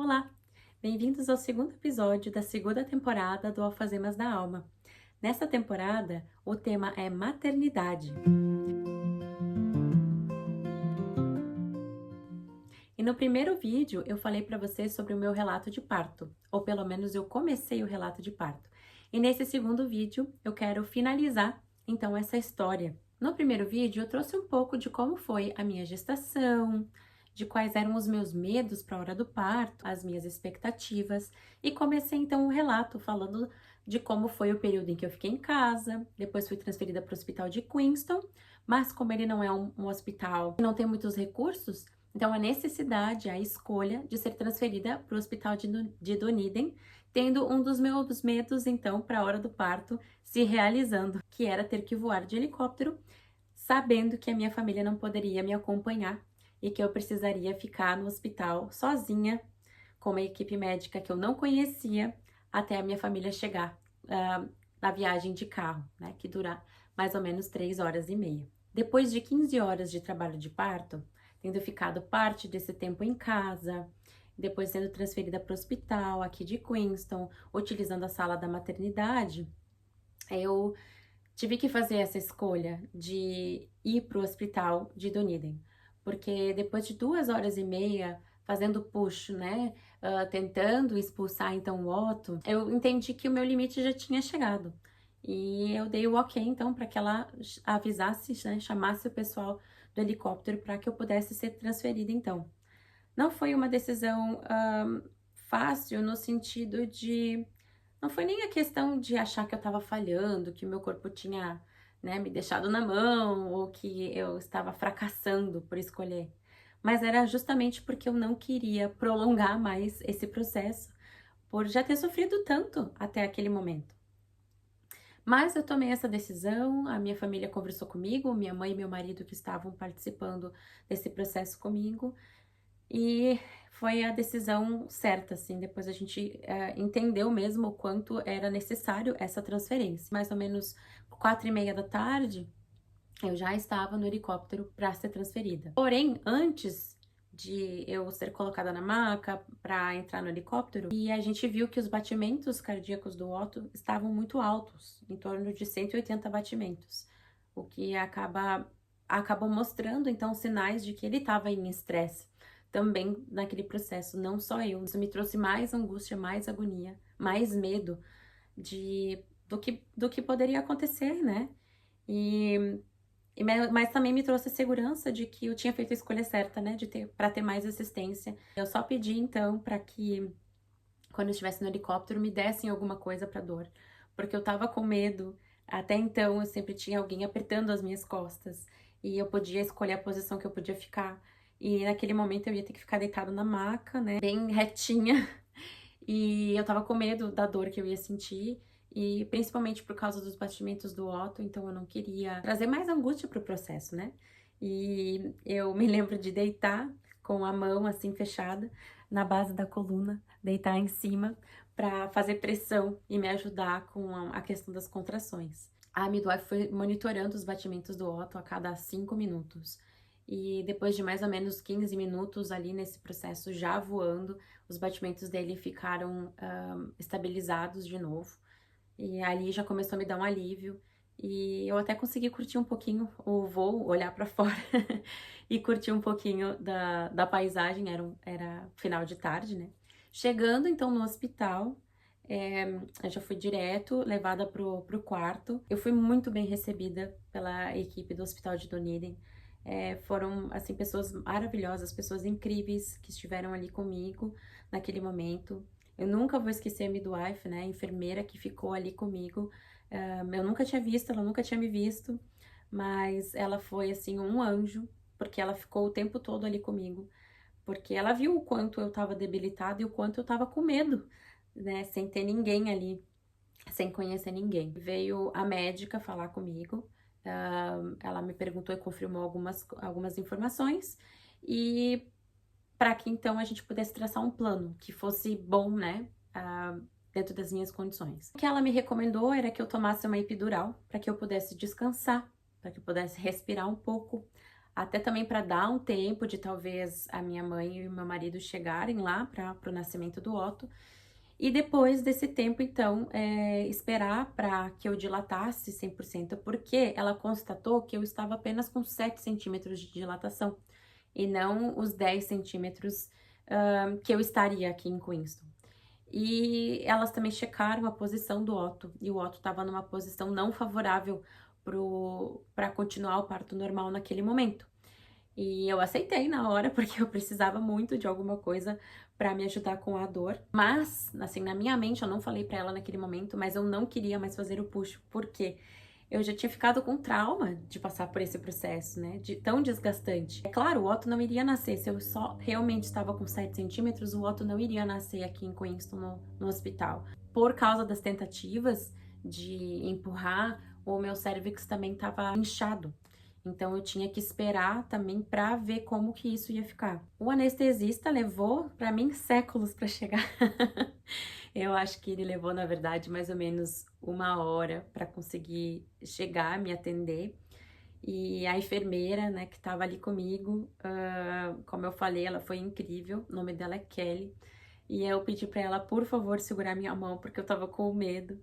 Olá, bem-vindos ao segundo episódio da segunda temporada do Alfazemas da Alma. Nesta temporada, o tema é maternidade. E no primeiro vídeo, eu falei para vocês sobre o meu relato de parto, ou pelo menos eu comecei o relato de parto. E nesse segundo vídeo, eu quero finalizar, então, essa história. No primeiro vídeo, eu trouxe um pouco de como foi a minha gestação, de quais eram os meus medos para a hora do parto, as minhas expectativas, e comecei então o relato falando de como foi o período em que eu fiquei em casa, depois fui transferida para o hospital de Queenstown, mas como ele não é um hospital que não tem muitos recursos, então a necessidade, a escolha de ser transferida para o hospital de Dunedin, tendo um dos meus medos então para a hora do parto se realizando, que era ter que voar de helicóptero, sabendo que a minha família não poderia me acompanhar e que eu precisaria ficar no hospital sozinha, com uma equipe médica que eu não conhecia, até a minha família chegar na viagem de carro, né, que dura mais ou menos 3 horas e meia. Depois de 15 horas de trabalho de parto, tendo ficado parte desse tempo em casa, depois sendo transferida para o hospital aqui de Queenstown, utilizando a sala da maternidade, eu tive que fazer essa escolha de ir para o hospital de Dunedin, porque depois de 2 horas e meia fazendo push, né, tentando expulsar então o Otto, eu entendi que o meu limite já tinha chegado. E eu dei o ok então para que ela avisasse, né, chamasse o pessoal do helicóptero para que eu pudesse ser transferida então. Não foi uma decisão fácil no sentido de não foi nem a questão de achar que eu estava falhando, que o meu corpo tinha, né, me deixado na mão ou que eu estava fracassando por escolher, mas era justamente porque eu não queria prolongar mais esse processo, por já ter sofrido tanto até aquele momento. Mas eu tomei essa decisão, a minha família conversou comigo, minha mãe e meu marido que estavam participando desse processo comigo, e foi a decisão certa, assim, depois a gente entendeu mesmo o quanto era necessário essa transferência. Mais ou menos 4h30 da tarde, eu já estava no helicóptero para ser transferida. Porém, antes de eu ser colocada na maca para entrar no helicóptero, e a gente viu que os batimentos cardíacos do Otto estavam muito altos, em torno de 180 batimentos, o que acabou mostrando então sinais de que ele estava em estresse também naquele processo, não só eu. Isso me trouxe mais angústia, mais agonia, mais medo do que poderia acontecer, né? E mas também me trouxe a segurança de que eu tinha feito a escolha certa, né, para ter mais assistência. Eu só pedi então para que quando eu estivesse no helicóptero me dessem alguma coisa para dor, porque eu tava com medo. Até então eu sempre tinha alguém apertando as minhas costas e eu podia escolher a posição que eu podia ficar. E naquele momento eu ia ter que ficar deitada na maca, né, bem retinha. E eu tava com medo da dor que eu ia sentir, e principalmente por causa dos batimentos do Otto, então eu não queria trazer mais angústia pro processo, né? E eu me lembro de deitar com a mão assim fechada na base da coluna, deitar em cima para fazer pressão e me ajudar com a questão das contrações. A midwife foi monitorando os batimentos do Otto a cada 5 minutos. E depois de mais ou menos 15 minutos ali nesse processo já voando, os batimentos dele ficaram estabilizados de novo. E ali já começou a me dar um alívio. E eu até consegui curtir um pouquinho o voo, olhar para fora e curtir um pouquinho da paisagem. Era final de tarde, né? Chegando então no hospital, eu já fui direto, levada pro quarto. Eu fui muito bem recebida pela equipe do Hospital de Dunedin. Foram, assim, pessoas maravilhosas, pessoas incríveis que estiveram ali comigo naquele momento. Eu nunca vou esquecer a midwife, né, a enfermeira que ficou ali comigo. Eu nunca tinha visto, ela nunca tinha me visto, mas ela foi, assim, um anjo, porque ela ficou o tempo todo ali comigo, porque ela viu o quanto eu estava debilitada e o quanto eu estava com medo, né, sem ter ninguém ali, sem conhecer ninguém. Veio a médica falar comigo, ela me perguntou e confirmou algumas informações, e para que então a gente pudesse traçar um plano que fosse bom, né, dentro das minhas condições. O que ela me recomendou era que eu tomasse uma epidural para que eu pudesse descansar, para que eu pudesse respirar um pouco, até também para dar um tempo de talvez a minha mãe e o meu marido chegarem lá para o nascimento do Otto. E depois desse tempo, então, esperar para que eu dilatasse 100%, porque ela constatou que eu estava apenas com 7 centímetros de dilatação, e não os 10 centímetros que eu estaria aqui em Queenstown. E elas também checaram a posição do Otto, e o Otto estava numa posição não favorável para continuar o parto normal naquele momento. E eu aceitei na hora, porque eu precisava muito de alguma coisa para me ajudar com a dor. Mas, assim, na minha mente, eu não falei para ela naquele momento, mas eu não queria mais fazer o push, porque eu já tinha ficado com trauma de passar por esse processo, né? De tão desgastante. É claro, o Otto não iria nascer. Se eu só realmente estava com 7 centímetros, o Otto não iria nascer aqui em Queenstown, no hospital. Por causa das tentativas de empurrar, o meu cérvix também estava inchado. Então eu tinha que esperar também para ver como que isso ia ficar. O anestesista levou para mim séculos para chegar. Eu acho que ele levou, na verdade, mais ou menos 1 hora para conseguir chegar, me atender. E a enfermeira, né, que estava ali comigo, como eu falei, ela foi incrível. O nome dela é Kelly. E eu pedi para ela, por favor, segurar minha mão, porque eu tava com medo.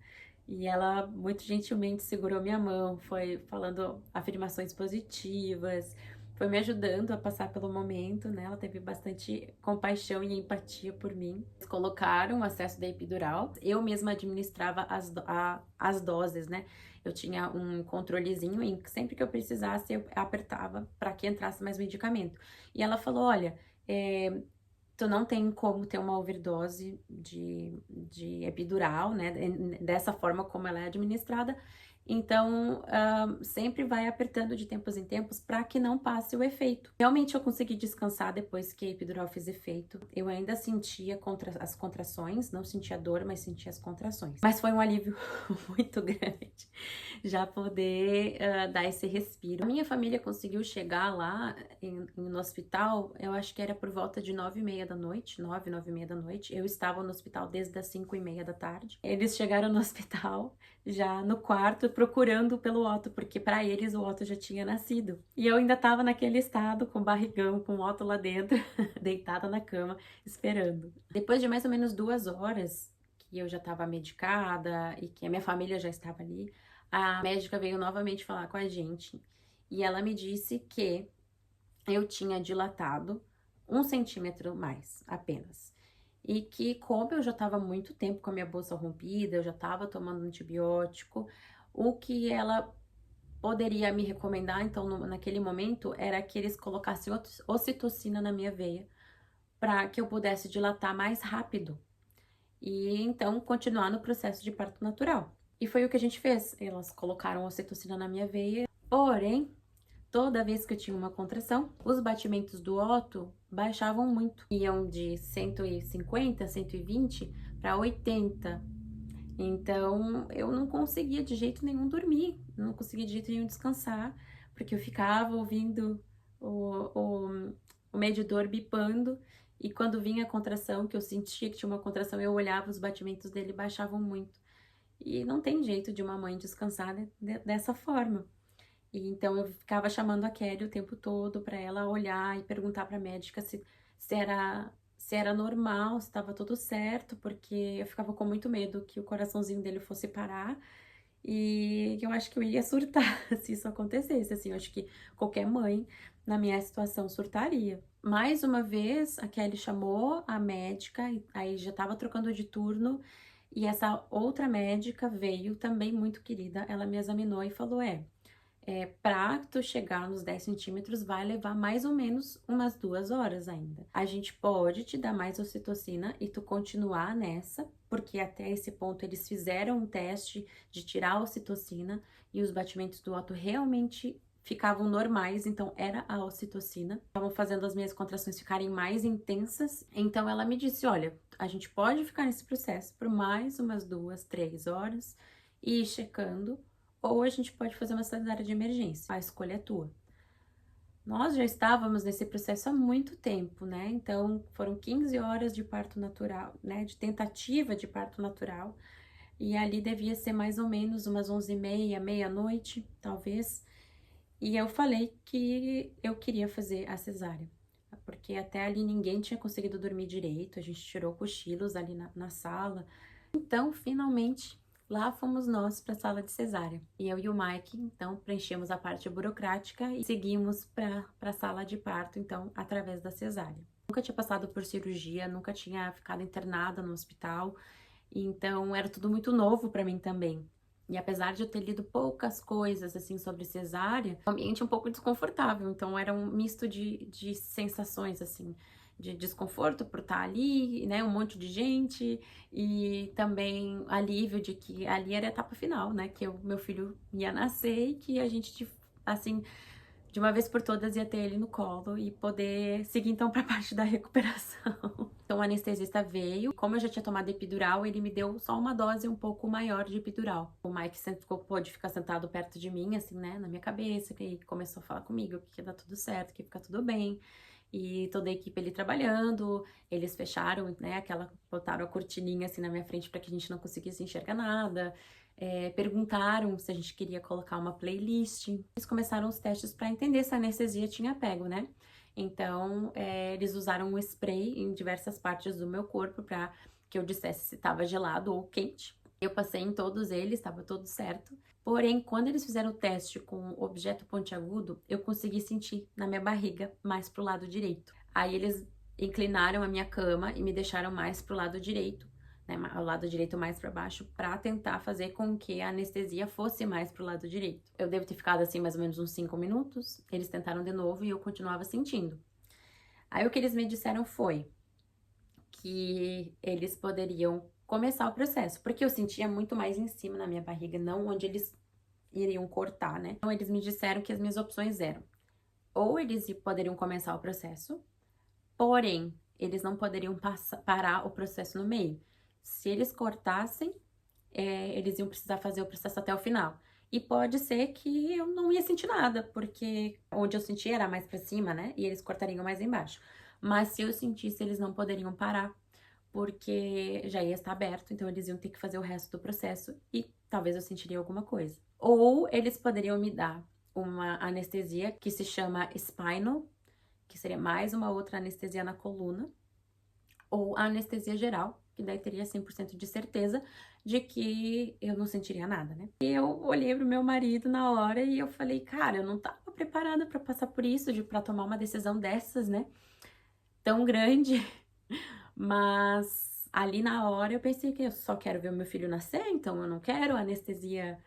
E ela muito gentilmente segurou minha mão, foi falando afirmações positivas, foi me ajudando a passar pelo momento, né? Ela teve bastante compaixão e empatia por mim. Eles colocaram o acesso da epidural, eu mesma administrava as doses, né? Eu tinha um controlezinho e sempre que eu precisasse eu apertava para que entrasse mais medicamento. E ela falou, olha, tu não tem como ter uma overdose de epidural, né? Dessa forma como ela é administrada. Então, sempre vai apertando de tempos em tempos para que não passe o efeito. Realmente eu consegui descansar depois que a epidural fez efeito. Eu ainda sentia as contrações, não sentia dor, mas sentia as contrações. Mas foi um alívio muito grande já poder dar esse respiro. A minha família conseguiu chegar lá no hospital, eu acho que era por volta de 9h30 da noite, 9h30 da noite. Eu estava no hospital desde as 5h30 da tarde. Eles chegaram no hospital já no quarto procurando pelo Otto, porque para eles o Otto já tinha nascido. E eu ainda estava naquele estado com barrigão, com o Otto lá dentro, deitada na cama, esperando. Depois de mais ou menos 2 horas que eu já estava medicada e que a minha família já estava ali, a médica veio novamente falar com a gente e ela me disse que eu tinha dilatado 1 centímetro mais, apenas. E que, como eu já estava muito tempo com a minha bolsa rompida, eu já estava tomando antibiótico, o que ela poderia me recomendar, então, naquele momento, era que eles colocassem ocitocina na minha veia, para que eu pudesse dilatar mais rápido e então continuar no processo de parto natural. E foi o que a gente fez. Elas colocaram ocitocina na minha veia, porém, toda vez que eu tinha uma contração, os batimentos do Otto baixavam muito. Iam de 150, 120 para 80. Então, eu não conseguia de jeito nenhum dormir, não conseguia de jeito nenhum descansar, porque eu ficava ouvindo o medidor bipando, e quando vinha a contração, que eu sentia que tinha uma contração, eu olhava, os batimentos dele baixavam muito. E não tem jeito de uma mãe descansar dessa forma. E então eu ficava chamando a Kelly o tempo todo para ela olhar e perguntar para a médica se era normal, se estava tudo certo, porque eu ficava com muito medo que o coraçãozinho dele fosse parar e eu acho que eu ia surtar se isso acontecesse. Assim, eu acho que qualquer mãe na minha situação surtaria. Mais uma vez, a Kelly chamou a médica, e aí já estava trocando de turno, e essa outra médica veio também muito querida. Ela me examinou e falou: pra tu chegar nos 10 centímetros vai levar mais ou menos umas 2 horas ainda. A gente pode te dar mais ocitocina e tu continuar nessa, porque até esse ponto eles fizeram um teste de tirar a ocitocina e os batimentos do Otto realmente ficavam normais, então era a ocitocina. Estavam fazendo as minhas contrações ficarem mais intensas. Então ela me disse: olha, a gente pode ficar nesse processo por mais umas 2, 3 horas e ir checando, ou a gente pode fazer uma cesárea de emergência. A escolha é tua. Nós já estávamos nesse processo há muito tempo, né? Então, foram 15 horas de parto natural, né? De tentativa de parto natural. E ali devia ser mais ou menos umas 11h30, meia-noite, talvez. E eu falei que eu queria fazer a cesárea, porque até ali ninguém tinha conseguido dormir direito, a gente tirou cochilos ali na sala. Então, finalmente, lá fomos nós para a sala de cesárea. E eu e o Mike, então, preenchemos a parte burocrática e seguimos para a sala de parto, então, através da cesárea. Nunca tinha passado por cirurgia, nunca tinha ficado internada no hospital, então era tudo muito novo para mim também. E apesar de eu ter lido poucas coisas, assim, sobre cesárea, o ambiente é um pouco desconfortável, então era um misto de sensações, assim, de desconforto por estar ali, né, um monte de gente, e também alívio de que ali era a etapa final, né, que o meu filho ia nascer e que a gente, assim, de uma vez por todas ia ter ele no colo e poder seguir então para a parte da recuperação. Então o anestesista veio, como eu já tinha tomado epidural, ele me deu só uma dose um pouco maior de epidural. O Mike pôde ficar sentado perto de mim, assim, né, na minha cabeça, e começou a falar comigo que ia dar tudo certo, que ia ficar tudo bem. E toda a equipe ali trabalhando, eles fecharam, né, botaram a cortininha assim na minha frente para que a gente não conseguisse enxergar nada. Perguntaram se a gente queria colocar uma playlist. Eles começaram os testes para entender se a anestesia tinha pego, né? Então, eles usaram um spray em diversas partes do meu corpo para que eu dissesse se estava gelado ou quente. Eu passei em todos eles, estava tudo certo. Porém, quando eles fizeram o teste com o objeto pontiagudo, eu consegui sentir na minha barriga mais pro lado direito. Aí eles inclinaram a minha cama e me deixaram mais pro lado direito, né, o lado direito mais para baixo, para tentar fazer com que a anestesia fosse mais pro lado direito. Eu devo ter ficado assim mais ou menos uns 5 minutos. Eles tentaram de novo e eu continuava sentindo. Aí o que eles me disseram foi que eles poderiam começar o processo, porque eu sentia muito mais em cima na minha barriga, não onde eles iriam cortar, né? Então eles me disseram que as minhas opções eram: ou eles poderiam começar o processo, porém eles não poderiam parar o processo no meio. Se eles cortassem, eles iam precisar fazer o processo até o final. E pode ser que eu não ia sentir nada, porque onde eu senti era mais pra cima, né? E eles cortariam mais embaixo. Mas se eu sentisse, eles não poderiam parar, porque já ia estar aberto, então eles iam ter que fazer o resto do processo e talvez eu sentiria alguma coisa. Ou eles poderiam me dar uma anestesia que se chama spinal, que seria mais uma outra anestesia na coluna, ou a anestesia geral, que daí teria 100% de certeza de que eu não sentiria nada, né? E eu olhei pro meu marido na hora e eu falei, cara, eu não tava preparada para passar por isso, para tomar uma decisão dessas, né? Tão grande. Mas ali na hora eu pensei que eu só quero ver o meu filho nascer, então eu não quero anestesia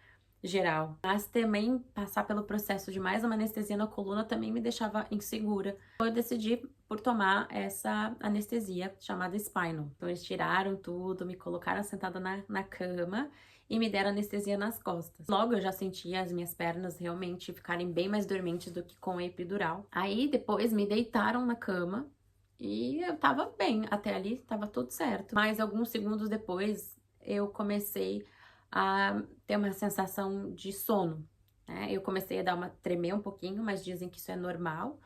geral. Mas também passar pelo processo de mais uma anestesia na coluna também me deixava insegura. Então eu decidi por tomar essa anestesia chamada spinal. Então eles tiraram tudo, me colocaram sentada na cama e me deram anestesia nas costas. Logo eu já sentia as minhas pernas realmente ficarem bem mais dormentes do que com a epidural. Aí depois me deitaram na cama e eu tava bem, até ali tava tudo certo. Mas alguns segundos depois eu comecei a ter uma sensação de sono, né? Eu comecei a tremer um pouquinho, mas dizem que isso é normal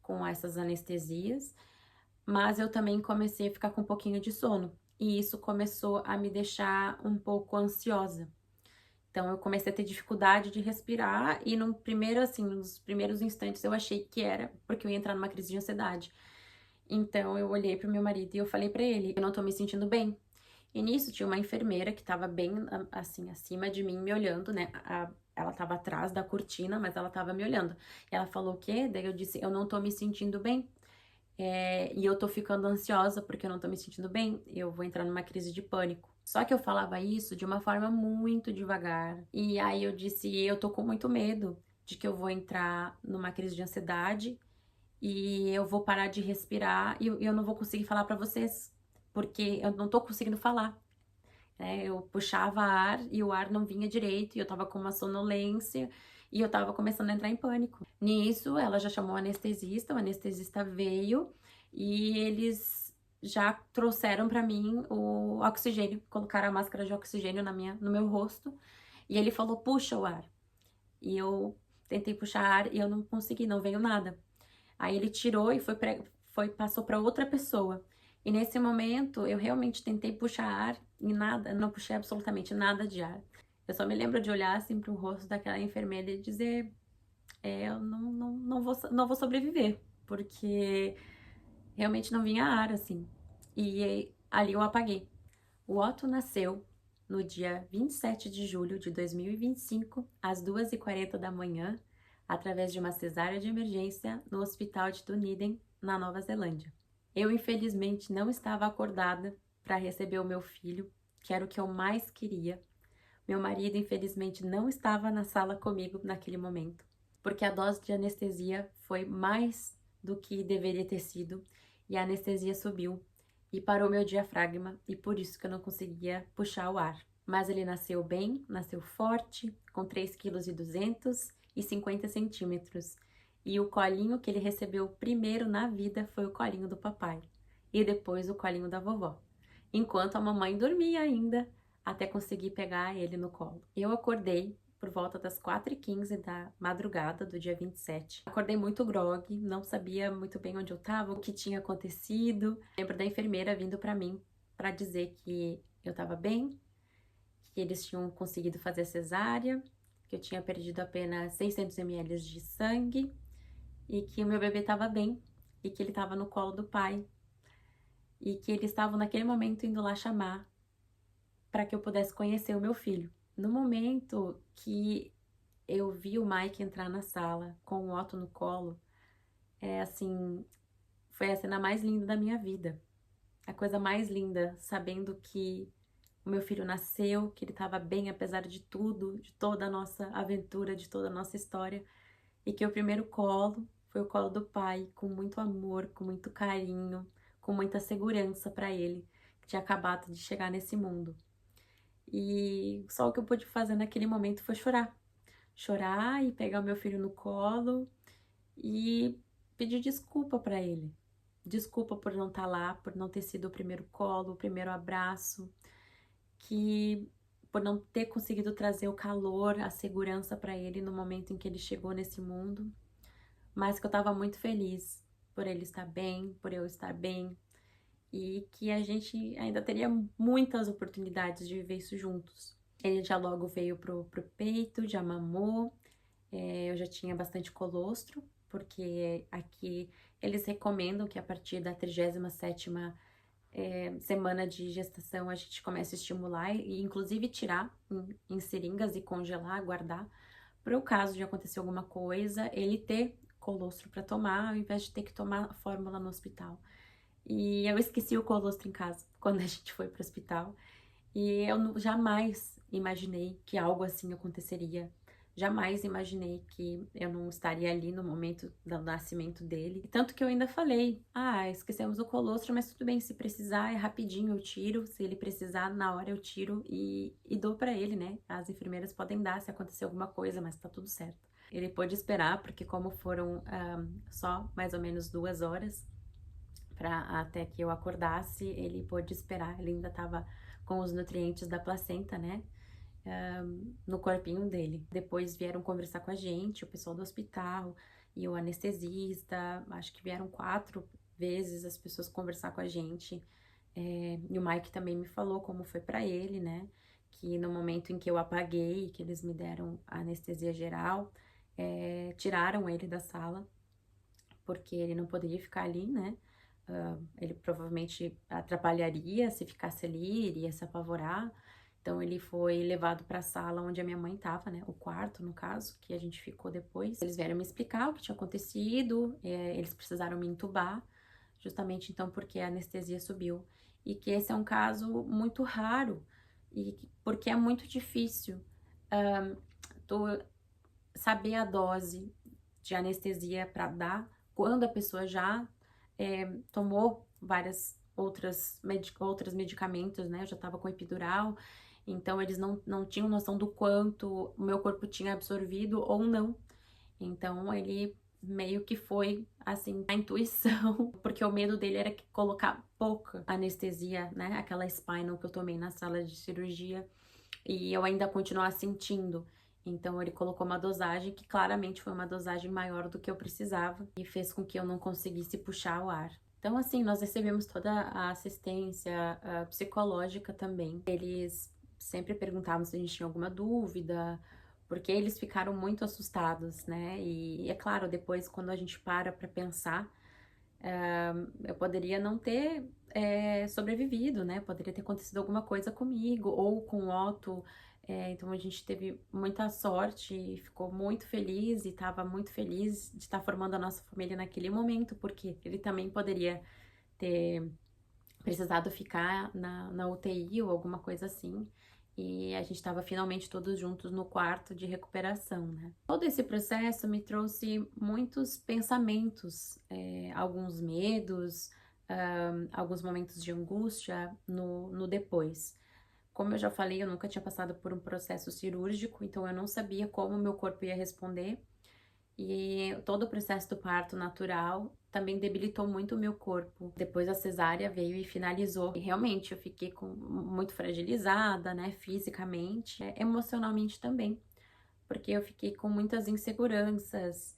com essas anestesias. Mas eu também comecei a ficar com um pouquinho de sono. E isso começou a me deixar um pouco ansiosa. Então eu comecei a ter dificuldade de respirar e no primeiro, assim, nos primeiros instantes eu achei que era porque eu ia entrar numa crise de ansiedade. Então eu olhei pro meu marido e eu falei pra ele, eu não tô me sentindo bem. E nisso tinha uma enfermeira que tava bem, assim, acima de mim, me olhando, né? Ela tava atrás da cortina, mas ela tava me olhando. E ela falou o quê? Daí eu disse, eu não tô me sentindo bem. E eu tô ficando ansiosa porque eu não tô me sentindo bem. Eu vou entrar numa crise de pânico. Só que eu falava isso de uma forma muito devagar. E aí eu disse, eu tô com muito medo de que eu vou entrar numa crise de ansiedade e eu vou parar de respirar e eu não vou conseguir falar pra vocês, porque eu não tô conseguindo falar, né? Eu puxava ar e o ar não vinha direito e eu tava com uma sonolência e eu tava começando a entrar em pânico. Nisso, ela já chamou o anestesista veio e eles já trouxeram pra mim o oxigênio, colocaram a máscara de oxigênio no meu rosto e ele falou, puxa o ar. E eu tentei puxar ar e eu não consegui, não veio nada. Aí ele tirou e passou para outra pessoa. E nesse momento eu realmente tentei puxar ar e nada, não puxei absolutamente nada de ar. Eu só me lembro de olhar assim para o rosto daquela enfermeira e dizer: eu não vou sobreviver, porque realmente não vinha ar, assim. E ali eu apaguei. O Otto nasceu no dia 27 de julho de 2025, às 2h40 da manhã, através de uma cesárea de emergência no hospital de Dunedin, na Nova Zelândia. Eu, infelizmente, não estava acordada para receber o meu filho, que era o que eu mais queria. Meu marido, infelizmente, não estava na sala comigo naquele momento, porque a dose de anestesia foi mais do que deveria ter sido e a anestesia subiu e parou meu diafragma e por isso que eu não conseguia puxar o ar. Mas ele nasceu bem, nasceu forte, com 3,2 kg e 50 centímetros. E o colinho que ele recebeu primeiro na vida foi o colinho do papai e depois o colinho da vovó, enquanto a mamãe dormia ainda, até conseguir pegar ele no colo. Eu acordei por volta das 4h15 da madrugada do dia 27. Acordei muito grogue, não sabia muito bem onde eu estava, o que tinha acontecido. Lembro da enfermeira vindo para mim para dizer que eu estava bem, que eles tinham conseguido fazer cesárea, que eu tinha perdido apenas 600 ml de sangue e que o meu bebê estava bem e que ele estava no colo do pai e que eles estavam naquele momento indo lá chamar para que eu pudesse conhecer o meu filho. No momento que eu vi o Mike entrar na sala com o Otto no colo, assim, foi a cena mais linda da minha vida. A coisa mais linda, sabendo que o meu filho nasceu, que ele estava bem apesar de tudo, de toda a nossa aventura, de toda a nossa história, e que o primeiro colo foi o colo do pai, com muito amor, com muito carinho, com muita segurança para ele, que tinha acabado de chegar nesse mundo. E só o que eu pude fazer naquele momento foi chorar. Chorar e pegar o meu filho no colo e pedir desculpa para ele. Desculpa por não estar lá, por não ter sido o primeiro colo, o primeiro abraço, que por não ter conseguido trazer o calor, a segurança para ele no momento em que ele chegou nesse mundo, mas que eu estava muito feliz por ele estar bem, por eu estar bem, e que a gente ainda teria muitas oportunidades de viver isso juntos. Ele já logo veio pro peito, já mamou, eu já tinha bastante colostro, porque aqui eles recomendam que a partir da 37ª semana de gestação a gente comece a estimular e inclusive tirar em seringas e congelar, guardar, para o caso de acontecer alguma coisa, ele ter colostro para tomar, ao invés de ter que tomar a fórmula no hospital. E eu esqueci o colostro em casa quando a gente foi para o hospital. E eu jamais imaginei que algo assim aconteceria. Jamais imaginei que eu não estaria ali no momento do nascimento dele. Tanto que eu ainda falei, esquecemos o colostro, mas tudo bem, se precisar é rapidinho, eu tiro. Se ele precisar, na hora eu tiro e dou pra ele, né? As enfermeiras podem dar se acontecer alguma coisa, mas tá tudo certo. Ele pôde esperar, porque como foram só mais ou menos 2 horas, até que eu acordasse, ele pôde esperar, ele ainda estava com os nutrientes da placenta, né, no corpinho dele. Depois vieram conversar com a gente, o pessoal do hospital e o anestesista, acho que vieram 4 vezes as pessoas conversar com a gente, e o Mike também me falou como foi para ele, né, que no momento em que eu apaguei, que eles me deram a anestesia geral, tiraram ele da sala, porque ele não poderia ficar ali, né, ele provavelmente atrapalharia se ficasse ali, iria se apavorar. Então ele foi levado para a sala onde a minha mãe estava, né? O quarto, no caso, que a gente ficou depois. Eles vieram me explicar o que tinha acontecido, eles precisaram me entubar, justamente então porque a anestesia subiu. E que esse é um caso muito raro, porque é muito difícil tu saber a dose de anestesia para dar quando a pessoa já tomou várias outros medicamentos, né? Eu já estava com epidural, então eles não tinham noção do quanto o meu corpo tinha absorvido ou não. Então ele meio que foi assim a intuição, porque o medo dele era que colocar pouca anestesia, né? Aquela spinal que eu tomei na sala de cirurgia e eu ainda continuar sentindo. Então ele colocou uma dosagem que claramente foi uma dosagem maior do que eu precisava e fez com que eu não conseguisse puxar o ar. Então, assim, nós recebemos toda a assistência psicológica também. Eles sempre perguntavam se a gente tinha alguma dúvida, porque eles ficaram muito assustados, né? E é claro, depois quando a gente para pensar, eu poderia não ter sobrevivido, né? Poderia ter acontecido alguma coisa comigo ou com o Otto. Então a gente teve muita sorte e ficou muito feliz e estava muito feliz de estar formando a nossa família naquele momento, porque ele também poderia ter precisado ficar na UTI ou alguma coisa assim. E a gente estava finalmente todos juntos no quarto de recuperação, né? Todo esse processo me trouxe muitos pensamentos, alguns medos, alguns momentos de angústia no depois. Como eu já falei, eu nunca tinha passado por um processo cirúrgico, então eu não sabia como o meu corpo ia responder. E todo o processo do parto natural também debilitou muito o meu corpo. Depois a cesárea veio e finalizou. E realmente eu fiquei muito fragilizada, né, fisicamente, emocionalmente também, porque eu fiquei com muitas inseguranças,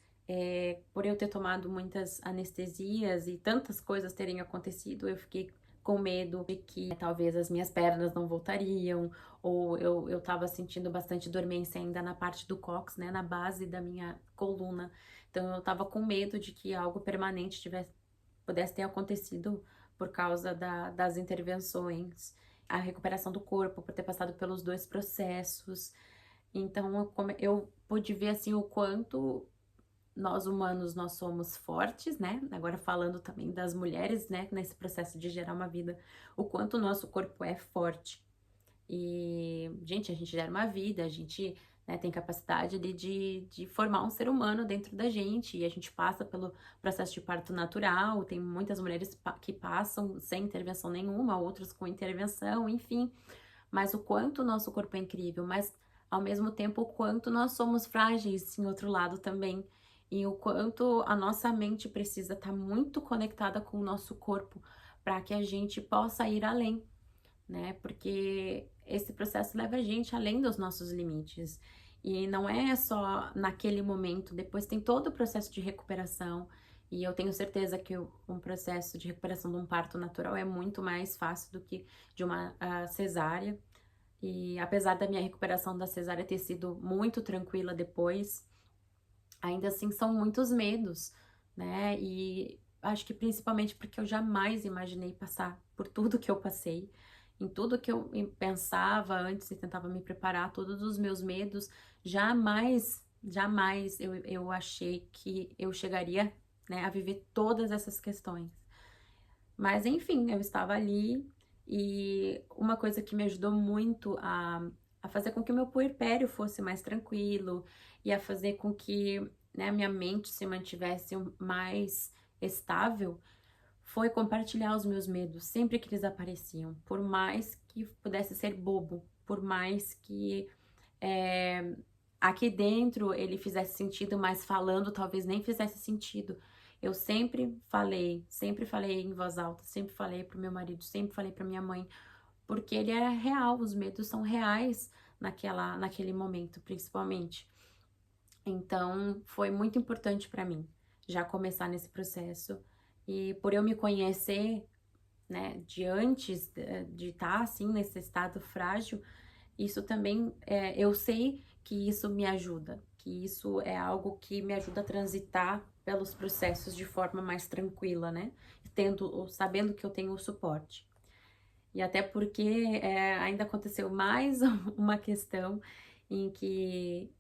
por eu ter tomado muitas anestesias e tantas coisas terem acontecido, eu fiquei com medo de que talvez as minhas pernas não voltariam, ou eu tava sentindo bastante dormência ainda na parte do cóccix, né, na base da minha coluna. Então eu tava com medo de que algo permanente pudesse ter acontecido por causa das intervenções, a recuperação do corpo, por ter passado pelos dois processos. Então eu pude ver assim o quanto nós humanos nós somos fortes, né? Agora falando também das mulheres, né, nesse processo de gerar uma vida, o quanto o nosso corpo é forte. E, gente, a gente gera uma vida, a gente, né, tem capacidade de formar um ser humano dentro da gente, e a gente passa pelo processo de parto natural, tem muitas mulheres que passam sem intervenção nenhuma, outras com intervenção, enfim. Mas o quanto o nosso corpo é incrível, mas ao mesmo tempo o quanto nós somos frágeis em outro lado também. E o quanto a nossa mente precisa estar muito conectada com o nosso corpo para que a gente possa ir além, né? Porque esse processo leva a gente além dos nossos limites. E não é só naquele momento, depois tem todo o processo de recuperação. E eu tenho certeza que um processo de recuperação de um parto natural é muito mais fácil do que de uma cesárea. E apesar da minha recuperação da cesárea ter sido muito tranquila depois, ainda assim são muitos medos, né? E acho que principalmente porque eu jamais imaginei passar por tudo que eu passei, em tudo que eu pensava antes e tentava me preparar, todos os meus medos, jamais eu achei que eu chegaria, né, a viver todas essas questões. Mas enfim, eu estava ali e uma coisa que me ajudou muito a fazer com que o meu puerpério fosse mais tranquilo e a fazer com que, né, a minha mente se mantivesse mais estável foi compartilhar os meus medos sempre que eles apareciam, por mais que pudesse ser bobo, por mais que aqui dentro ele fizesse sentido, mas falando talvez nem fizesse sentido. Eu sempre falei em voz alta, sempre falei pro meu marido, sempre falei pra minha mãe, porque ele é real, os medos são reais naquele momento, principalmente. Então, foi muito importante pra mim já começar nesse processo. E por eu me conhecer, né, de antes de estar assim nesse estado frágil, isso também, eu sei que isso me ajuda, que isso é algo que me ajuda a transitar pelos processos de forma mais tranquila, né? Sabendo que eu tenho o suporte. E até porque ainda aconteceu mais uma questão em que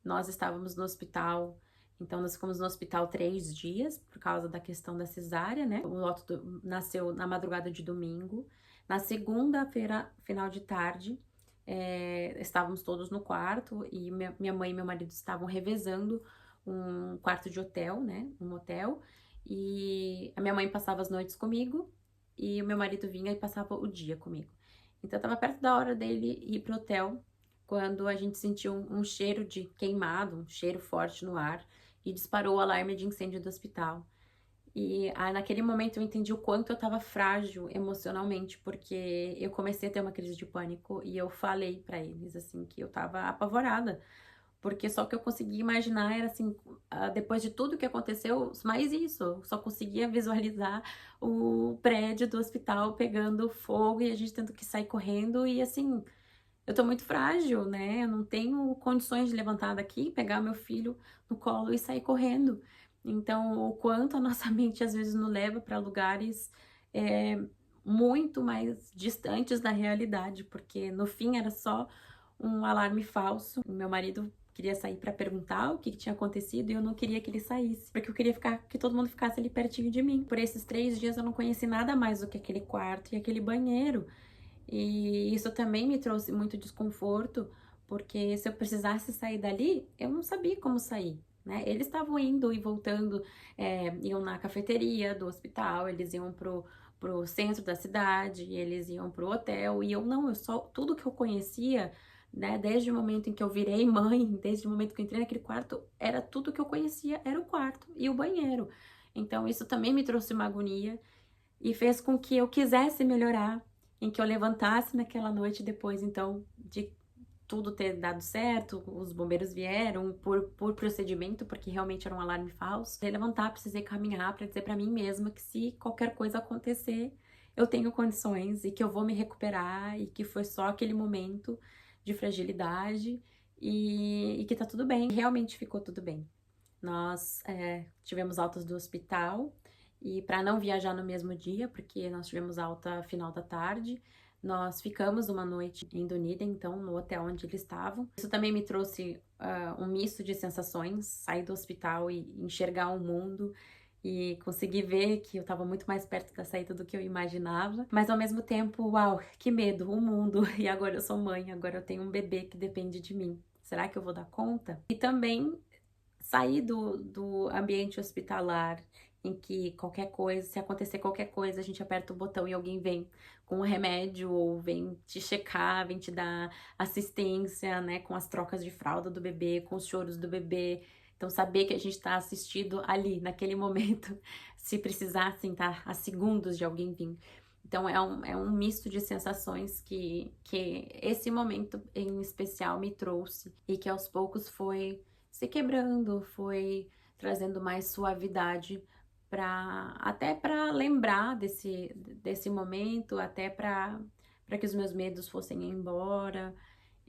nós estávamos no hospital, então nós ficamos no hospital 3 dias por causa da questão da cesárea, né? O Otto nasceu na madrugada de domingo. Na segunda-feira, final de tarde, estávamos todos no quarto e minha mãe e meu marido estavam revezando um quarto de hotel, né? Um hotel. E a minha mãe passava as noites comigo e o meu marido vinha e passava o dia comigo. Então tava perto da hora dele ir pro hotel quando a gente sentiu um cheiro de queimado, um cheiro forte no ar e disparou o alarme de incêndio do hospital. E naquele momento eu entendi o quanto eu tava frágil emocionalmente, porque eu comecei a ter uma crise de pânico e eu falei pra eles, assim, que eu tava apavorada. Porque só que eu conseguia imaginar era assim, depois de tudo que aconteceu, mais isso. Eu só conseguia visualizar o prédio do hospital pegando fogo e a gente tendo que sair correndo e assim, eu tô muito frágil, né, eu não tenho condições de levantar daqui, pegar meu filho no colo e sair correndo. Então, o quanto a nossa mente às vezes nos leva para lugares, muito mais distantes da realidade, porque no fim era só um alarme falso. O meu marido queria sair para perguntar o que tinha acontecido e eu não queria que ele saísse, porque eu queria que todo mundo ficasse ali pertinho de mim. Por esses 3 dias eu não conheci nada mais do que aquele quarto e aquele banheiro. E isso também me trouxe muito desconforto, porque se eu precisasse sair dali, eu não sabia como sair, né? Eles estavam indo e voltando, iam na cafeteria do hospital, eles iam pro centro da cidade, eles iam pro hotel, e eu não, eu só, tudo que eu conhecia, né, desde o momento em que eu virei mãe, desde o momento que eu entrei naquele quarto, era tudo que eu conhecia, era o quarto e o banheiro. Então isso também me trouxe uma agonia e fez com que eu quisesse melhorar, em que eu levantasse naquela noite depois, então, de tudo ter dado certo, os bombeiros vieram por procedimento, porque realmente era um alarme falso. Eu levantar, precisei caminhar para dizer para mim mesma que se qualquer coisa acontecer, eu tenho condições e que eu vou me recuperar e que foi só aquele momento de fragilidade e que tá tudo bem. Realmente ficou tudo bem. Nós tivemos altas do hospital e para não viajar no mesmo dia, porque nós tivemos alta final da tarde, nós ficamos uma noite em Dunedin, então, no hotel onde eles estavam. Isso também me trouxe um misto de sensações, sair do hospital e enxergar o mundo e conseguir ver que eu estava muito mais perto da saída do que eu imaginava. Mas ao mesmo tempo, uau, que medo, o mundo. E agora eu sou mãe, agora eu tenho um bebê que depende de mim. Será que eu vou dar conta? E também sair do ambiente hospitalar, em que qualquer coisa, se acontecer qualquer coisa, a gente aperta o botão e alguém vem com um remédio ou vem te checar, vem te dar assistência, né, com as trocas de fralda do bebê, com os choros do bebê. Então, saber que a gente está assistido ali, naquele momento, se precisar, assim, tá a segundos de alguém vir. Então, é um misto de sensações que esse momento em especial me trouxe e que aos poucos foi se quebrando, foi trazendo mais suavidade até para lembrar desse momento, até para que os meus medos fossem embora.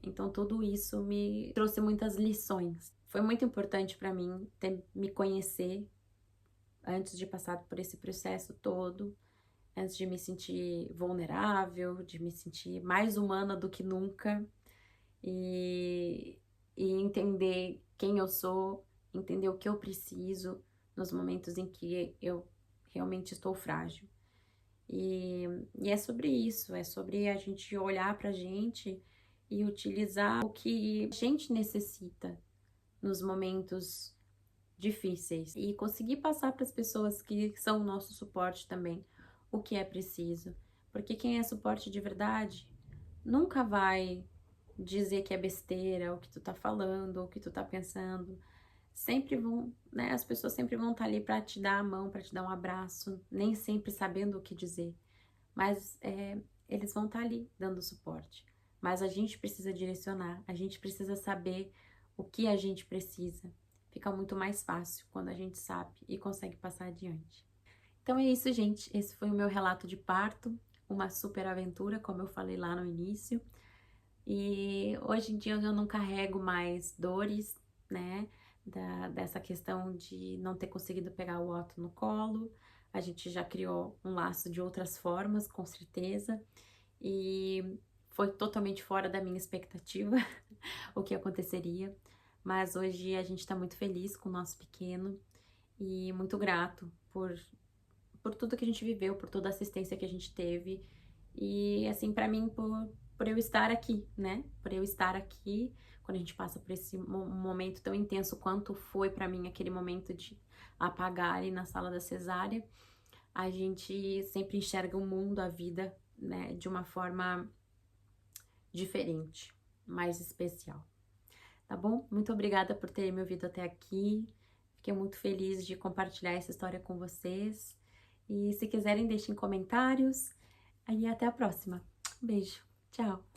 Então tudo isso me trouxe muitas lições. Foi muito importante para mim me conhecer antes de passar por esse processo todo, antes de me sentir vulnerável, de me sentir mais humana do que nunca e, e entender quem eu sou, entender o que eu preciso nos momentos em que eu realmente estou frágil. E é sobre isso, é sobre a gente olhar pra gente e utilizar o que a gente necessita nos momentos difíceis e conseguir passar para as pessoas que são o nosso suporte também o que é preciso. Porque quem é suporte de verdade nunca vai dizer que é besteira o que tu tá falando, ou o que tu tá pensando. Sempre vão, né? As pessoas sempre vão estar ali para te dar a mão, para te dar um abraço, nem sempre sabendo o que dizer, mas eles vão estar ali dando suporte. Mas a gente precisa direcionar, a gente precisa saber o que a gente precisa. Fica muito mais fácil quando a gente sabe e consegue passar adiante. Então é isso, gente. Esse foi o meu relato de parto, uma super aventura, como eu falei lá no início. E hoje em dia eu não carrego mais dores, né? Dessa questão de não ter conseguido pegar o Otto no colo. A gente já criou um laço de outras formas, com certeza. E foi totalmente fora da minha expectativa o que aconteceria. Mas hoje a gente tá muito feliz com o nosso pequeno e muito grato por tudo que a gente viveu, por toda a assistência que a gente teve. E, assim, pra mim, por eu estar aqui, né? Por eu estar aqui, quando a gente passa por esse momento tão intenso quanto foi pra mim aquele momento de apagar ali na sala da cesárea, a gente sempre enxerga o mundo, a vida, né? De uma forma diferente, mais especial. Tá bom? Muito obrigada por terem me ouvido até aqui. Fiquei muito feliz de compartilhar essa história com vocês. E se quiserem, deixem comentários. E até a próxima. Um beijo. Tchau.